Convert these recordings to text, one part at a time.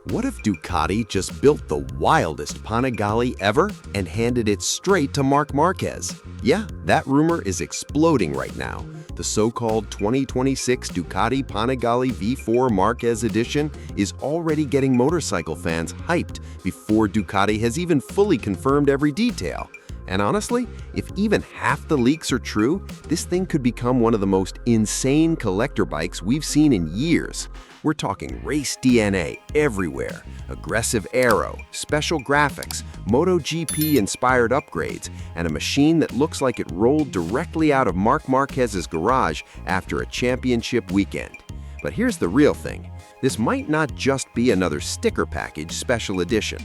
What if Ducati just built the wildest Panigale ever and handed it straight to Marc Marquez? Yeah, that rumor is exploding right now. The so-called 2026 Ducati Panigale V4 Marquez edition is already getting motorcycle fans hyped before Ducati has even fully confirmed every detail. And honestly, if even half the leaks are true, this thing could become one of the most insane collector bikes we've seen in years. We're talking race DNA everywhere, aggressive aero, special graphics, MotoGP-inspired upgrades, and a machine that looks like it rolled directly out of Marc Marquez's garage after a championship weekend. But here's the real thing. This might not just be another sticker package special edition.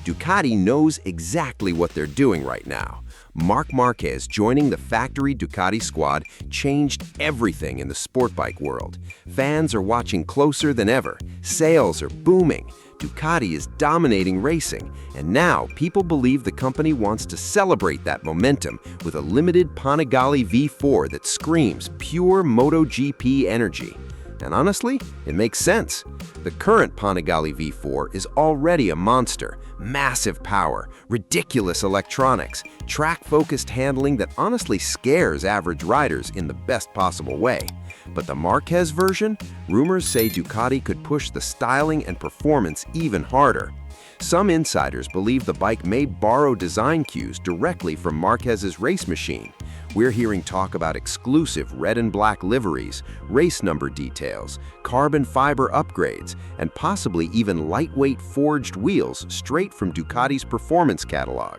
Ducati knows exactly what they're doing right now. Marc Marquez joining the factory Ducati squad changed everything in the sport bike world. Fans are watching closer than ever. Sales are booming. Ducati is dominating racing, and now people believe the company wants to celebrate that momentum with a limited Panigale V4 that screams pure MotoGP energy. And honestly, it makes sense. The current Panigale V4 is already a monster. Massive power, ridiculous electronics, track-focused handling that honestly scares average riders in the best possible way. But the Marquez version, rumors say Ducati could push the styling and performance even harder. Some insiders believe the bike may borrow design cues directly from Marquez's race machine. We're hearing talk about exclusive red and black liveries, race number details, carbon fiber upgrades, and possibly even lightweight forged wheels straight from Ducati's performance catalog.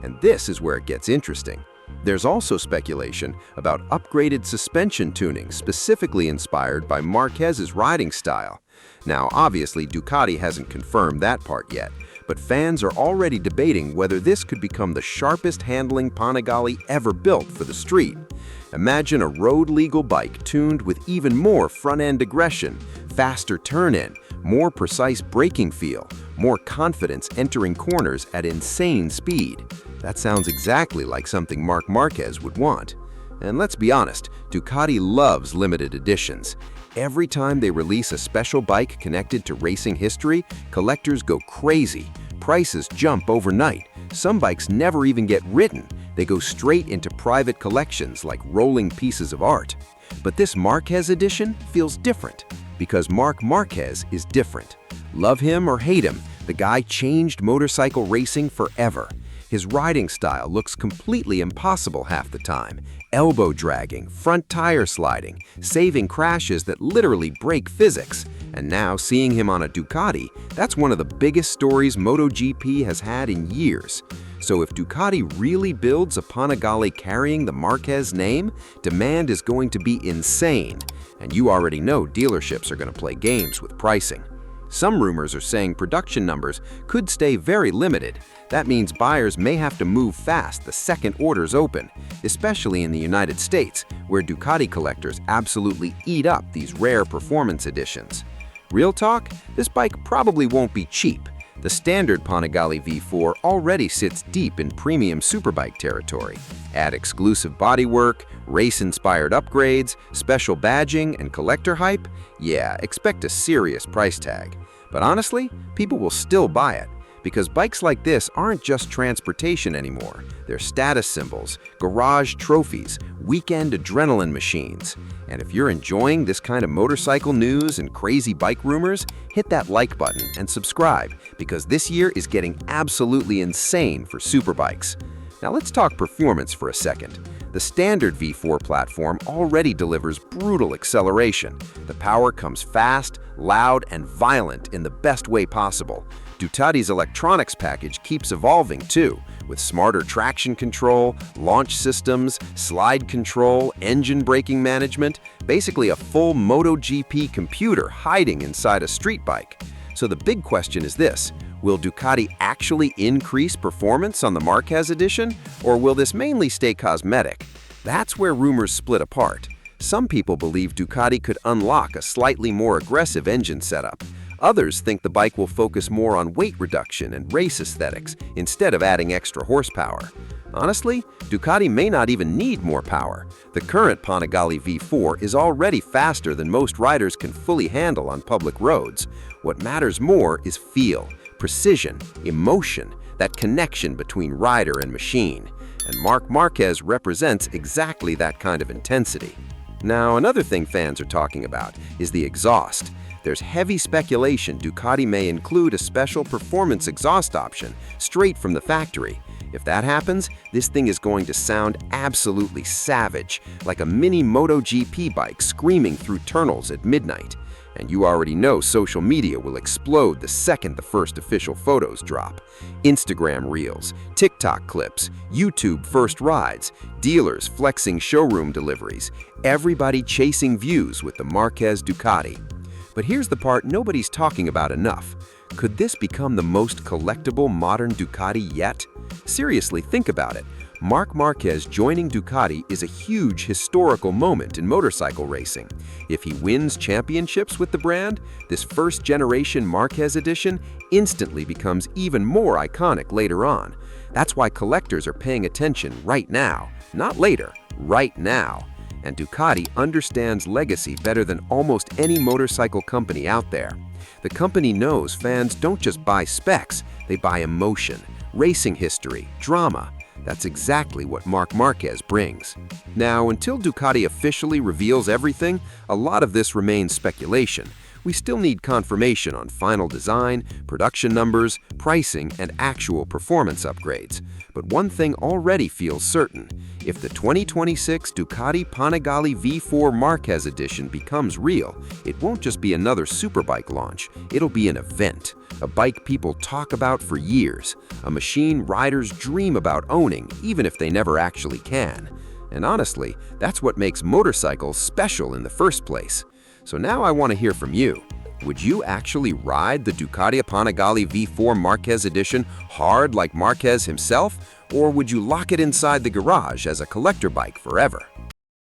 And this is where it gets interesting. There's also speculation about upgraded suspension tuning specifically inspired by Marquez's riding style. Now, obviously, Ducati hasn't confirmed that part yet, but fans are already debating whether this could become the sharpest handling Panigale ever built for the street. Imagine a road-legal bike tuned with even more front-end aggression, faster turn-in, more precise braking feel, more confidence entering corners at insane speed. That sounds exactly like something Marc Marquez would want. And let's be honest, Ducati loves limited editions. Every time they release a special bike connected to racing history, collectors go crazy. Prices jump overnight. Some bikes never even get written. They go straight into private collections like rolling pieces of art. But this Marquez edition feels different because Marc Marquez is different. Love him or hate him, the guy changed motorcycle racing forever. His riding style looks completely impossible half the time. Elbow dragging, front tire sliding, saving crashes that literally break physics. And now seeing him on a Ducati, that's one of the biggest stories MotoGP has had in years. So if Ducati really builds a Panigale carrying the Marquez name, demand is going to be insane. And you already know dealerships are going to play games with pricing. Some rumors are saying production numbers could stay very limited. That means buyers may have to move fast the second orders open, especially in the United States, where Ducati collectors absolutely eat up these rare performance editions. Real talk, this bike probably won't be cheap. The standard Panigale V4 already sits deep in premium superbike territory. Add exclusive bodywork, race-inspired upgrades, special badging, and collector hype? Yeah, expect a serious price tag. But honestly, people will still buy it, because bikes like this aren't just transportation anymore. They're status symbols, garage trophies, weekend adrenaline machines. And if you're enjoying this kind of motorcycle news and crazy bike rumors, hit that like button and subscribe, because this year is getting absolutely insane for superbikes. Now let's talk performance for a second. The standard V4 platform already delivers brutal acceleration. The power comes fast, loud, and violent in the best way possible. Ducati's electronics package keeps evolving too, with smarter traction control, launch systems, slide control, engine braking management, basically a full MotoGP computer hiding inside a street bike. So the big question is this: will Ducati actually increase performance on the Marquez edition, or will this mainly stay cosmetic? That's where rumors split apart. Some people believe Ducati could unlock a slightly more aggressive engine setup. Others think the bike will focus more on weight reduction and race aesthetics instead of adding extra horsepower. Honestly, Ducati may not even need more power. The current Panigale V4 is already faster than most riders can fully handle on public roads. What matters more is feel, precision, emotion, that connection between rider and machine. And Marc Marquez represents exactly that kind of intensity. Now, another thing fans are talking about is the exhaust. There's heavy speculation Ducati may include a special performance exhaust option straight from the factory. If that happens, this thing is going to sound absolutely savage, like a mini MotoGP bike screaming through tunnels at midnight. And you already know social media will explode the second the first official photos drop. Instagram reels, TikTok clips, YouTube first rides, dealers flexing showroom deliveries, everybody chasing views with the Marquez Ducati. But here's the part nobody's talking about enough. Could this become the most collectible modern Ducati yet? Seriously, think about it. Marc Marquez joining Ducati is a huge historical moment in motorcycle racing. If he wins championships with the brand, this first-generation Marquez edition instantly becomes even more iconic later on. That's why collectors are paying attention right now, not later, right now. And Ducati understands legacy better than almost any motorcycle company out there. The company knows fans don't just buy specs, they buy emotion, racing history, drama. That's exactly what Marc Marquez brings. Now, until Ducati officially reveals everything, a lot of this remains speculation. We still need confirmation on final design, production numbers, pricing, and actual performance upgrades. But one thing already feels certain. If the 2026 Ducati Panigale V4 Marquez edition becomes real, it won't just be another superbike launch. It'll be an event, a bike people talk about for years, a machine riders dream about owning even if they never actually can. And honestly, that's what makes motorcycles special in the first place. So now I want to hear from you. Would you actually ride the Ducati Panigale V4 Marquez edition hard like Marquez himself? Or would you lock it inside the garage as a collector bike forever?